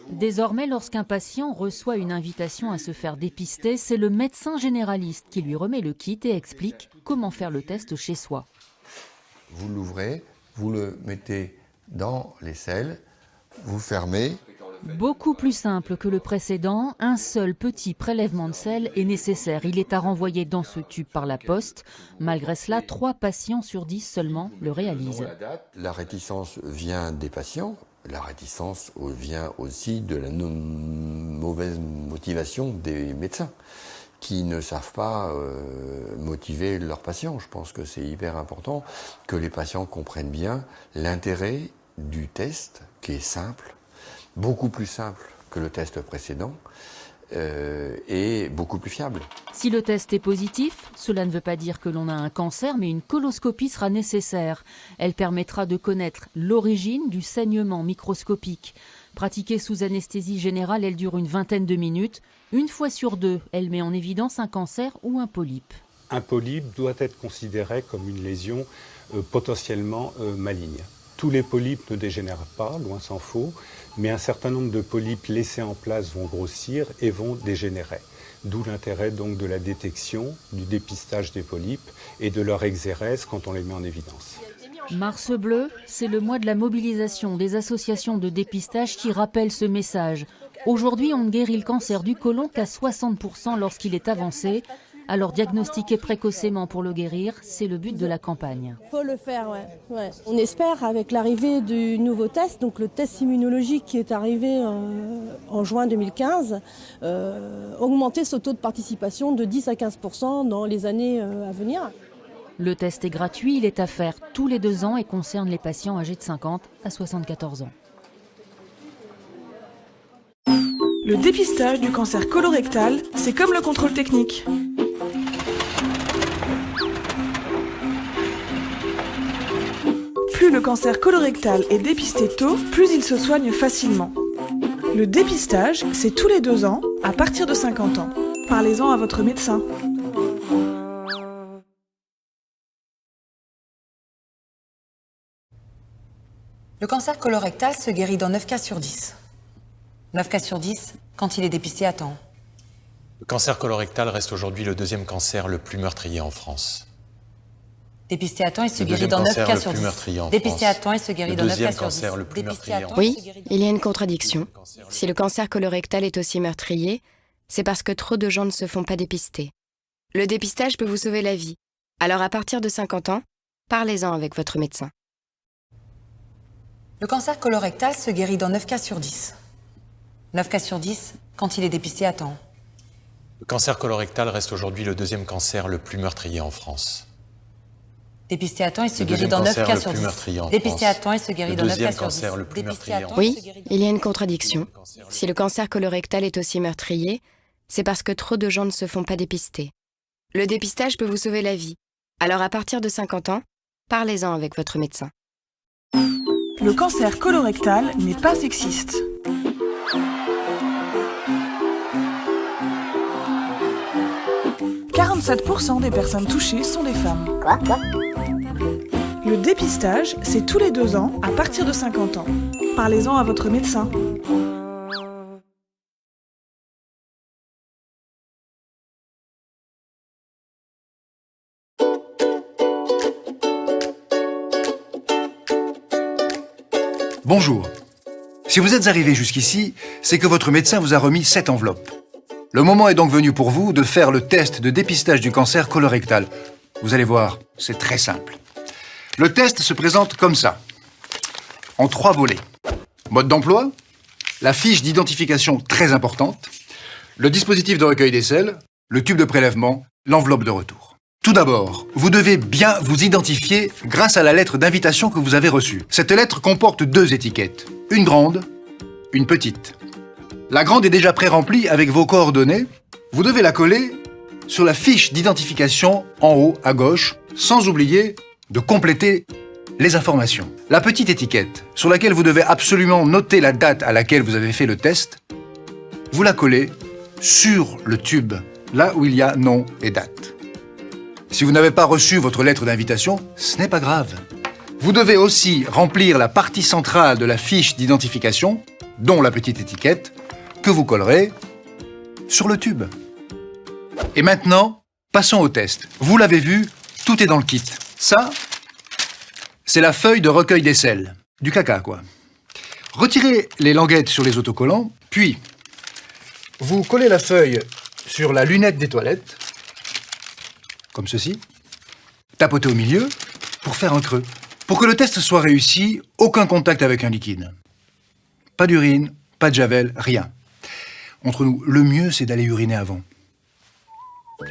Désormais, lorsqu'un patient reçoit une invitation à se faire dépister, c'est le médecin généraliste qui lui remet le kit et explique comment faire le test chez soi. Vous l'ouvrez, vous le mettez dans les selles, vous fermez. Beaucoup plus simple que le précédent, un seul petit prélèvement de sel est nécessaire. Il est à renvoyer dans ce tube par la poste. Malgré cela, 3 patients sur 10 seulement le réalisent. La réticence vient des patients. La réticence vient aussi de la mauvaise motivation des médecins qui ne savent pas motiver leurs patients. Je pense que c'est hyper important que les patients comprennent bien l'intérêt du test qui est simple, beaucoup plus simple que le test précédent et beaucoup plus fiable. Si le test est positif, cela ne veut pas dire que l'on a un cancer, mais une coloscopie sera nécessaire. Elle permettra de connaître l'origine du saignement microscopique. Pratiquée sous anesthésie générale, elle dure une vingtaine de minutes. Une fois sur 2, elle met en évidence un cancer ou un polype. Un polype doit être considéré comme une lésion potentiellement maligne. Tous les polypes ne dégénèrent pas, loin s'en faut, mais un certain nombre de polypes laissés en place vont grossir et vont dégénérer. D'où l'intérêt donc de la détection, du dépistage des polypes et de leur exérèse quand on les met en évidence. Mars bleu, c'est le mois de la mobilisation des associations de dépistage qui rappellent ce message. Aujourd'hui, on ne guérit le cancer du côlon qu'à 60% lorsqu'il est avancé. Alors diagnostiquer précocement pour le guérir, c'est le but de la campagne. Il faut le faire, ouais. On espère, avec l'arrivée du nouveau test, donc le test immunologique qui est arrivé en juin 2015, augmenter ce taux de participation de 10 à 15% dans les années à venir. Le test est gratuit, il est à faire tous les 2 ans et concerne les patients âgés de 50 à 74 ans. Le dépistage du cancer colorectal, c'est comme le contrôle technique. Plus le cancer colorectal est dépisté tôt, plus il se soigne facilement. Le dépistage, c'est tous les 2 ans, à partir de 50 ans. Parlez-en à votre médecin. Le cancer colorectal se guérit dans 9 cas sur 10. 9 cas sur 10 quand il est dépisté à temps. Le cancer colorectal reste aujourd'hui le 2e cancer le plus meurtrier en France. Dépisté à temps, il se guérit dans 9 cas sur 10. Dépisté à temps, il se guérit dans 9 cas sur 10. Oui, il y a une contradiction. Si le cancer colorectal est aussi meurtrier, c'est parce que trop de gens ne se font pas dépister. Le dépistage peut vous sauver la vie. Alors à partir de 50 ans, parlez-en avec votre médecin. Le cancer colorectal se guérit dans 9 cas sur 10. 9 cas sur 10 quand il est dépisté à temps. Le cancer colorectal reste aujourd'hui le 2e cancer le plus meurtrier en France. Dépisté à temps, il se guérit dans 9 cas sur 10. Dépisté à temps, il se guérit dans 9 cas sur 10. Oui, il y a une contradiction. Si le cancer colorectal est aussi meurtrier, c'est parce que trop de gens ne se font pas dépister. Le dépistage peut vous sauver la vie. Alors à partir de 50 ans, parlez-en avec votre médecin. Le cancer colorectal n'est pas sexiste. « 47% des personnes touchées sont des femmes. » Le dépistage, c'est tous les 2 ans, à partir de 50 ans. Parlez-en à votre médecin. Bonjour. Si vous êtes arrivé jusqu'ici, c'est que votre médecin vous a remis cette enveloppe. Le moment est donc venu pour vous de faire le test de dépistage du cancer colorectal. Vous allez voir, c'est très simple. Le test se présente comme ça, en 3 volets. Mode d'emploi, la fiche d'identification très importante, le dispositif de recueil des selles, le tube de prélèvement, l'enveloppe de retour. Tout d'abord, vous devez bien vous identifier grâce à la lettre d'invitation que vous avez reçue. Cette lettre comporte 2 étiquettes, une grande, une petite. La grande est déjà pré-remplie avec vos coordonnées. Vous devez la coller sur la fiche d'identification en haut à gauche, sans oublier de compléter les informations. La petite étiquette, sur laquelle vous devez absolument noter la date à laquelle vous avez fait le test, vous la collez sur le tube, là où il y a nom et date. Si vous n'avez pas reçu votre lettre d'invitation, ce n'est pas grave. Vous devez aussi remplir la partie centrale de la fiche d'identification dont la petite étiquette, que vous collerez sur le tube. Et maintenant, passons au test. Vous l'avez vu, tout est dans le kit. Ça, c'est la feuille de recueil des sels. Du caca, quoi. Retirez les languettes sur les autocollants, puis vous collez la feuille sur la lunette des toilettes, comme ceci. Tapotez au milieu pour faire un creux. Pour que le test soit réussi, aucun contact avec un liquide. Pas d'urine, pas de javel, rien. Entre nous, le mieux, c'est d'aller uriner avant.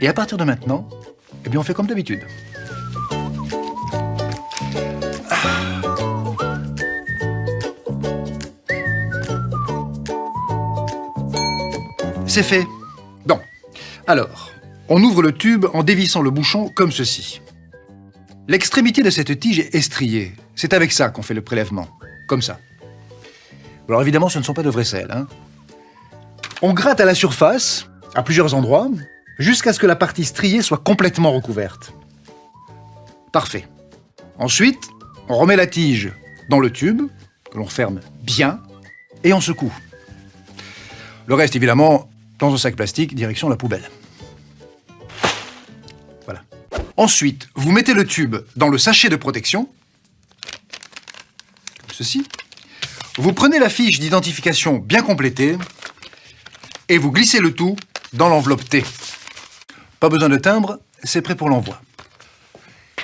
Et à partir de maintenant, eh bien, on fait comme d'habitude. C'est fait. Bon. Alors, on ouvre le tube en dévissant le bouchon comme ceci. L'extrémité de cette tige est estriée. C'est avec ça qu'on fait le prélèvement. Comme ça. Alors évidemment, ce ne sont pas de vrais sels, hein. On gratte à la surface, à plusieurs endroits, jusqu'à ce que la partie striée soit complètement recouverte. Parfait. Ensuite, on remet la tige dans le tube, que l'on referme bien, et on secoue. Le reste, évidemment, dans un sac plastique, direction la poubelle. Voilà. Ensuite, vous mettez le tube dans le sachet de protection, comme ceci. Vous prenez la fiche d'identification bien complétée, et vous glissez le tout dans l'enveloppe T. Pas besoin de timbre, c'est prêt pour l'envoi.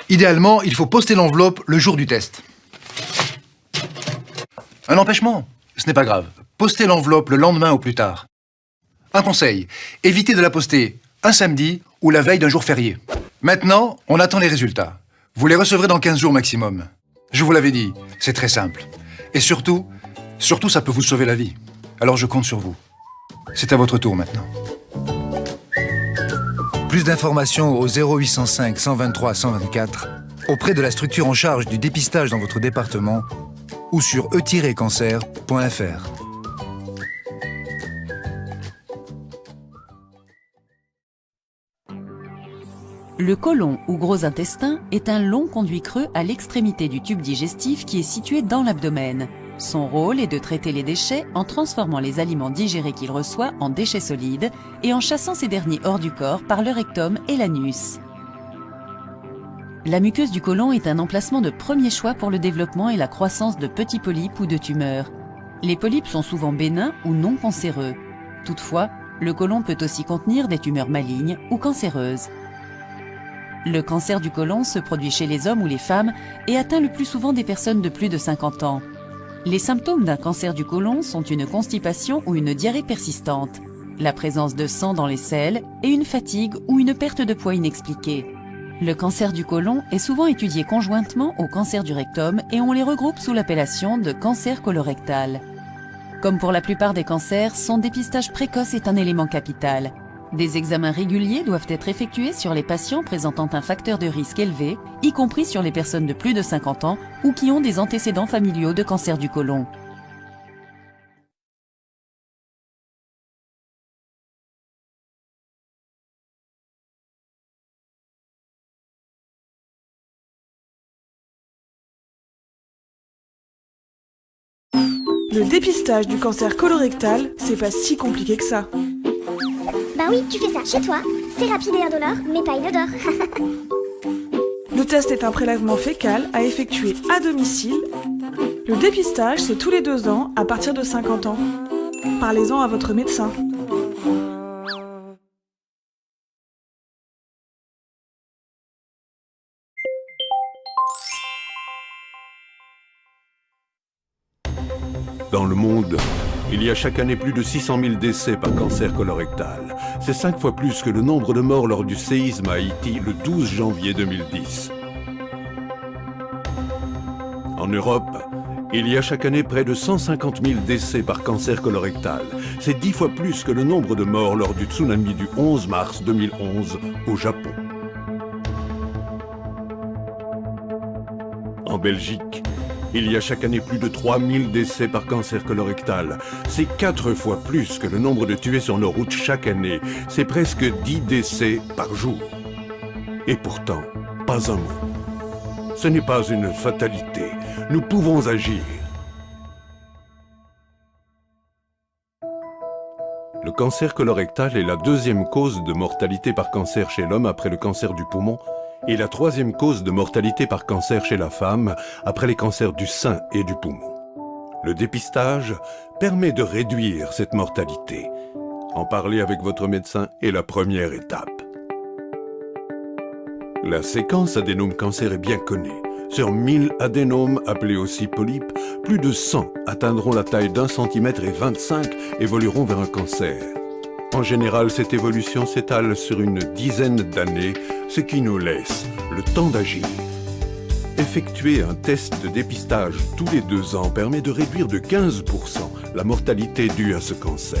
Idéalement, il faut poster l'enveloppe le jour du test. Un empêchement, ce n'est pas grave. Postez l'enveloppe le lendemain au plus tard. Un conseil, évitez de la poster un samedi ou la veille d'un jour férié. Maintenant, on attend les résultats. Vous les recevrez dans 15 jours maximum. Je vous l'avais dit, c'est très simple. Et surtout, ça peut vous sauver la vie. Alors je compte sur vous. C'est à votre tour maintenant. Plus d'informations au 0805 123 124 auprès de la structure en charge du dépistage dans votre département ou sur e-cancer.fr. Le côlon ou gros intestin est un long conduit creux à l'extrémité du tube digestif qui est situé dans l'abdomen. Son rôle est de traiter les déchets en transformant les aliments digérés qu'il reçoit en déchets solides et en chassant ces derniers hors du corps par le rectum et l'anus. La muqueuse du côlon est un emplacement de premier choix pour le développement et la croissance de petits polypes ou de tumeurs. Les polypes sont souvent bénins ou non cancéreux. Toutefois, le côlon peut aussi contenir des tumeurs malignes ou cancéreuses. Le cancer du côlon se produit chez les hommes ou les femmes et atteint le plus souvent des personnes de plus de 50 ans. Les symptômes d'un cancer du côlon sont une constipation ou une diarrhée persistante, la présence de sang dans les selles et une fatigue ou une perte de poids inexpliquée. Le cancer du côlon est souvent étudié conjointement au cancer du rectum et on les regroupe sous l'appellation de cancer colorectal. Comme pour la plupart des cancers, son dépistage précoce est un élément capital. Des examens réguliers doivent être effectués sur les patients présentant un facteur de risque élevé, y compris sur les personnes de plus de 50 ans ou qui ont des antécédents familiaux de cancer du côlon. Le dépistage du cancer colorectal, c'est pas si compliqué que ça. Bah oui, tu fais ça chez toi. C'est rapide et indolore, mais pas inodore. Le test est un prélèvement fécal à effectuer à domicile. Le dépistage, c'est tous les 2 ans à partir de 50 ans. Parlez-en à votre médecin. Dans le monde, il y a chaque année plus de 600 000 décès par cancer colorectal. C'est 5 fois plus que le nombre de morts lors du séisme à Haïti le 12 janvier 2010. En Europe, il y a chaque année près de 150 000 décès par cancer colorectal. C'est 10 fois plus que le nombre de morts lors du tsunami du 11 mars 2011 au Japon. En Belgique, il y a chaque année plus de 3000 décès par cancer colorectal. C'est 4 fois plus que le nombre de tués sur nos routes chaque année. C'est presque 10 décès par jour. Et pourtant, pas un mot. Ce n'est pas une fatalité. Nous pouvons agir. Le cancer colorectal est la deuxième cause de mortalité par cancer chez l'homme après le cancer du poumon et la troisième cause de mortalité par cancer chez la femme après les cancers du sein et du poumon. Le dépistage permet de réduire cette mortalité. En parler avec votre médecin est la première étape. La séquence adénome-cancer est bien connue. Sur 1000 adénomes, appelés aussi polypes, plus de 100 atteindront la taille d'1 cm et 25 évolueront vers un cancer. En général, cette évolution s'étale sur une dizaine d'années, ce qui nous laisse le temps d'agir. Effectuer un test de dépistage tous les 2 ans permet de réduire de 15% la mortalité due à ce cancer.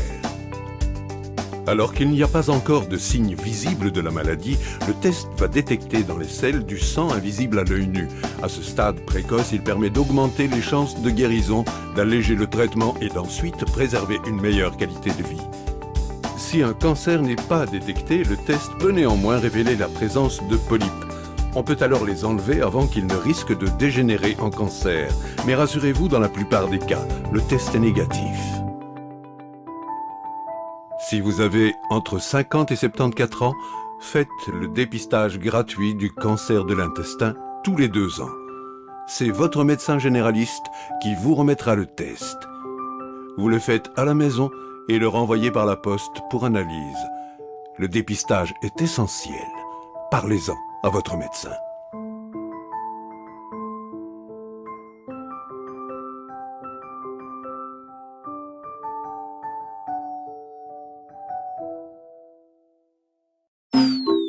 Alors qu'il n'y a pas encore de signes visibles de la maladie, le test va détecter dans les selles du sang invisible à l'œil nu. À ce stade précoce, il permet d'augmenter les chances de guérison, d'alléger le traitement et d'ensuite préserver une meilleure qualité de vie. Si un cancer n'est pas détecté, le test peut néanmoins révéler la présence de polypes. On peut alors les enlever avant qu'ils ne risquent de dégénérer en cancer. Mais rassurez-vous, dans la plupart des cas, le test est négatif. Si vous avez entre 50 et 74 ans, faites le dépistage gratuit du cancer de l'intestin tous les 2 ans. C'est votre médecin généraliste qui vous remettra le test. Vous le faites à la maison et le renvoyez par la poste pour analyse. Le dépistage est essentiel. Parlez-en à votre médecin.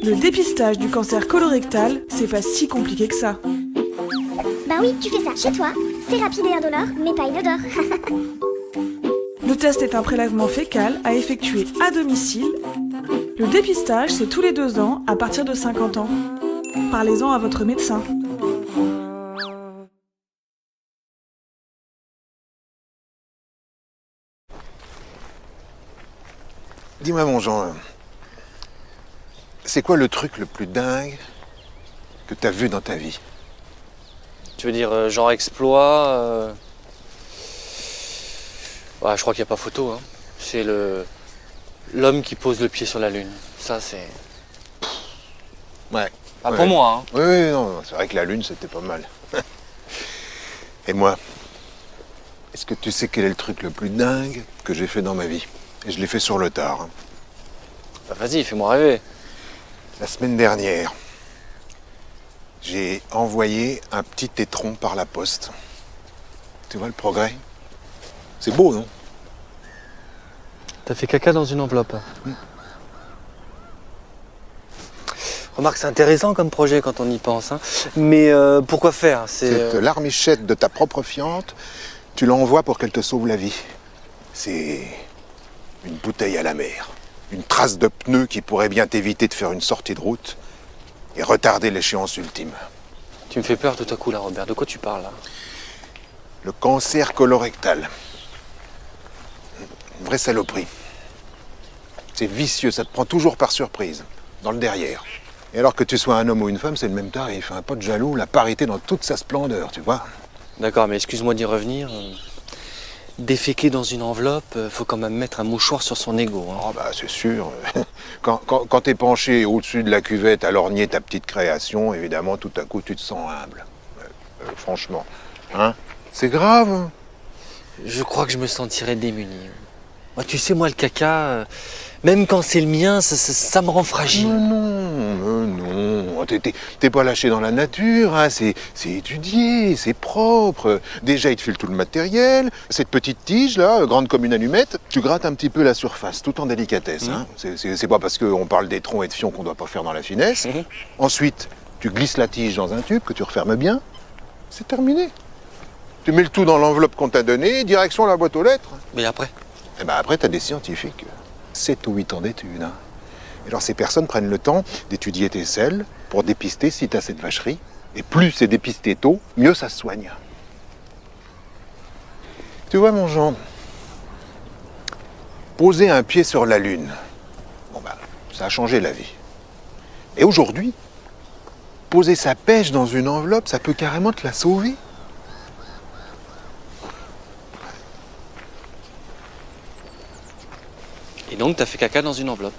Le dépistage du cancer colorectal, c'est pas si compliqué que ça. Bah oui, tu fais ça chez toi. C'est rapide et indolore, mais pas inodore. Le test est un prélèvement fécal à effectuer à domicile. Le dépistage, c'est tous les 2 ans à partir de 50 ans. Parlez-en à votre médecin. Dis-moi mon Jean, c'est quoi le truc le plus dingue que t'as vu dans ta vie? Tu veux dire genre exploit Ouais, je crois qu'il n'y a pas photo. Hein. C'est l'homme qui pose le pied sur la Lune. Ça, c'est... Ouais. Pas ouais. pour moi. Hein. Oui, non, c'est vrai que la Lune, c'était pas mal. Et moi, est-ce que tu sais quel est le truc le plus dingue que j'ai fait dans ma vie? Et je l'ai fait sur le tard. Hein. Bah, vas-y, fais-moi rêver. La semaine dernière, j'ai envoyé un petit étron par la poste. Tu vois le progrès? C'est beau, non? T'as fait caca dans une enveloppe. Remarque, c'est intéressant comme projet quand on y pense. Hein. Mais pourquoi faire? Cette larmichette de ta propre fiante, tu l'envoies pour qu'elle te sauve la vie. C'est une bouteille à la mer. Une trace de pneu qui pourrait bien t'éviter de faire une sortie de route et retarder l'échéance ultime. Tu me fais peur tout à coup là, Robert. De quoi tu parles là? Le cancer colorectal. Une vraie saloperie. C'est vicieux, ça te prend toujours par surprise, dans le derrière. Et alors que tu sois un homme ou une femme, c'est le même tarif. Un pote jaloux, la parité dans toute sa splendeur, tu vois. D'accord, mais excuse-moi d'y revenir. Déféquer dans une enveloppe, faut quand même mettre un mouchoir sur son ego. Hein. Oh bah c'est sûr. Quand t'es penché au-dessus de la cuvette à lorgner ta petite création, évidemment, tout à coup, tu te sens humble. Franchement. Hein? C'est grave. Je crois que je me sentirais démuni. Moi, tu sais, moi, le caca, même quand c'est le mien, ça me rend fragile. Non. T'es pas lâché dans la nature, hein. C'est étudié, c'est propre. Déjà, il te file tout le matériel. Cette petite tige, là, grande comme une allumette, tu grattes un petit peu la surface, tout en délicatesse. Hein. C'est pas parce qu'on parle des troncs et de fions qu'on doit pas faire dans la finesse. Ensuite, tu glisses la tige dans un tube que tu refermes bien. C'est terminé. Tu mets le tout dans l'enveloppe qu'on t'a donnée, direction la boîte aux lettres. Mais après? Eh ben après, t'as des scientifiques. 7 ou 8 ans d'études. Hein. Et alors ces personnes prennent le temps d'étudier tes selles pour dépister si t'as cette vacherie. Et plus c'est dépisté tôt, mieux ça se soigne. Tu vois mon Jean, poser un pied sur la Lune, bon ben, ça a changé la vie. Et aujourd'hui, poser sa pêche dans une enveloppe, ça peut carrément te la sauver. Et donc, t'as fait caca dans une enveloppe.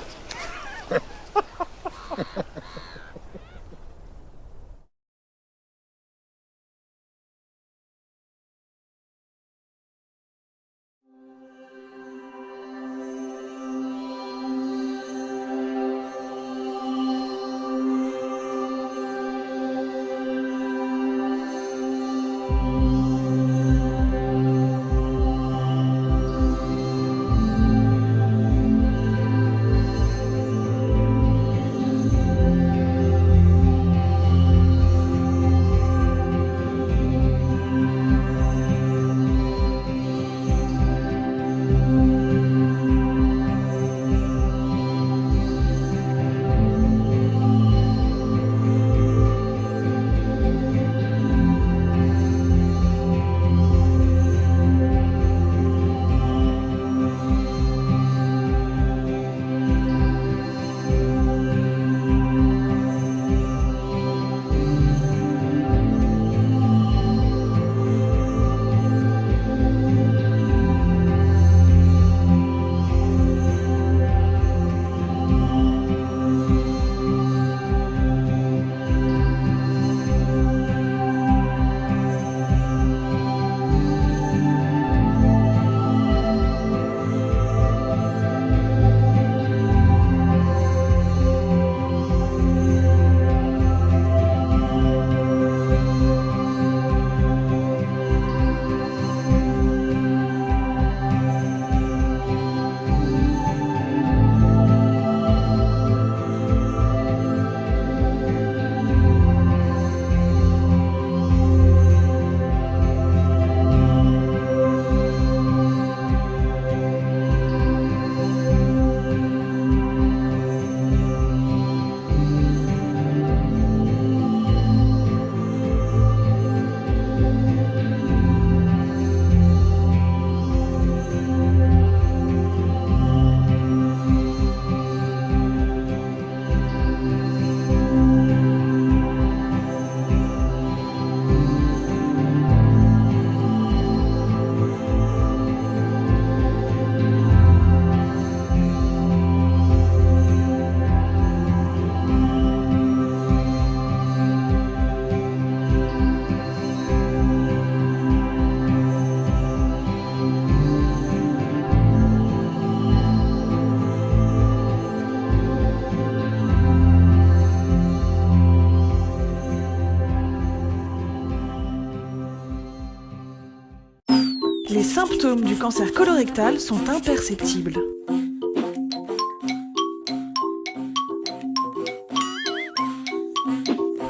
Les symptômes du cancer colorectal sont imperceptibles.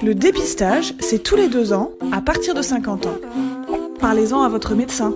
Le dépistage, c'est tous les 2 ans, à partir de 50 ans. Parlez-en à votre médecin.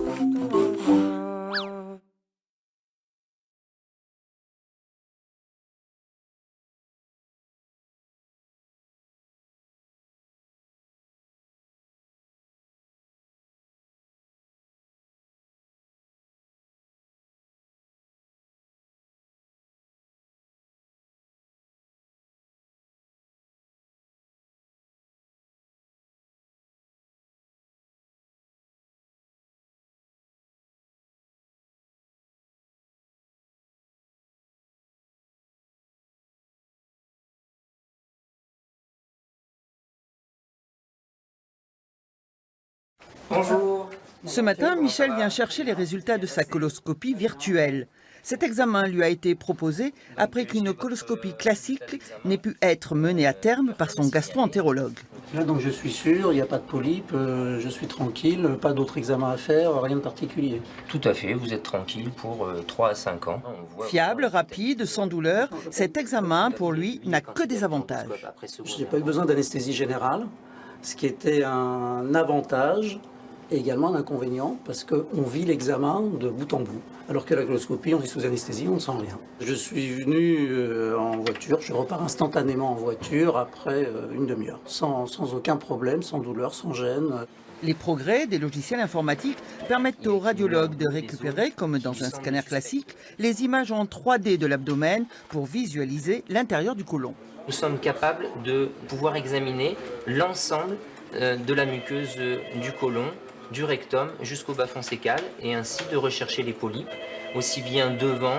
Bonjour. Ce matin, Michel vient chercher les résultats de sa coloscopie virtuelle. Cet examen lui a été proposé après qu'une coloscopie classique n'ait pu être menée à terme par son gastro-entérologue. Là, donc je suis sûr, il n'y a pas de polype, je suis tranquille, pas d'autres examens à faire, rien de particulier. Tout à fait, vous êtes tranquille pour 3 à 5 ans. Fiable, rapide, sans douleur, cet examen, pour lui, n'a que des avantages. Je n'ai pas eu besoin d'anesthésie générale, ce qui était un avantage et également un inconvénient, parce qu'on vit l'examen de bout en bout. Alors que la coloscopie, on est sous anesthésie, on ne sent rien. Je suis venu en voiture, je repars instantanément en voiture après une demi-heure, sans aucun problème, sans douleur, sans gêne. Les progrès des logiciels informatiques permettent aux radiologues de récupérer, comme dans un scanner classique, les images en 3D de l'abdomen pour visualiser l'intérieur du côlon. Nous sommes capables de pouvoir examiner l'ensemble de la muqueuse du côlon, du rectum jusqu'au bas-fond cécal, et ainsi de rechercher les polypes, aussi bien devant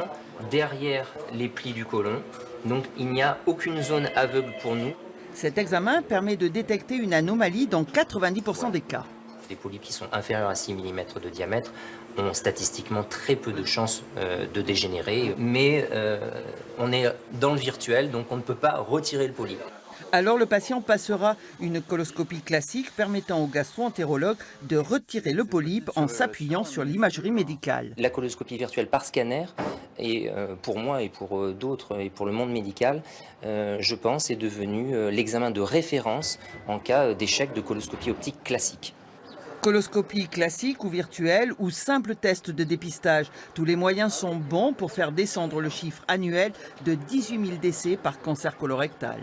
derrière les plis du côlon. Donc il n'y a aucune zone aveugle pour nous. Cet examen permet de détecter une anomalie dans 90% des cas. Les polypes qui sont inférieurs à 6 mm de diamètre ont statistiquement très peu de chances de dégénérer. Mais on est dans le virtuel, donc on ne peut pas retirer le polype. Alors le patient passera une coloscopie classique permettant au gastro-entérologue de retirer le polype en s'appuyant sur l'imagerie médicale. La coloscopie virtuelle par scanner, et pour moi et pour d'autres et pour le monde médical, je pense, est devenu l'examen de référence en cas d'échec de coloscopie optique classique. Coloscopie classique ou virtuelle ou simple test de dépistage, tous les moyens sont bons pour faire descendre le chiffre annuel de 18 000 décès par cancer colorectal.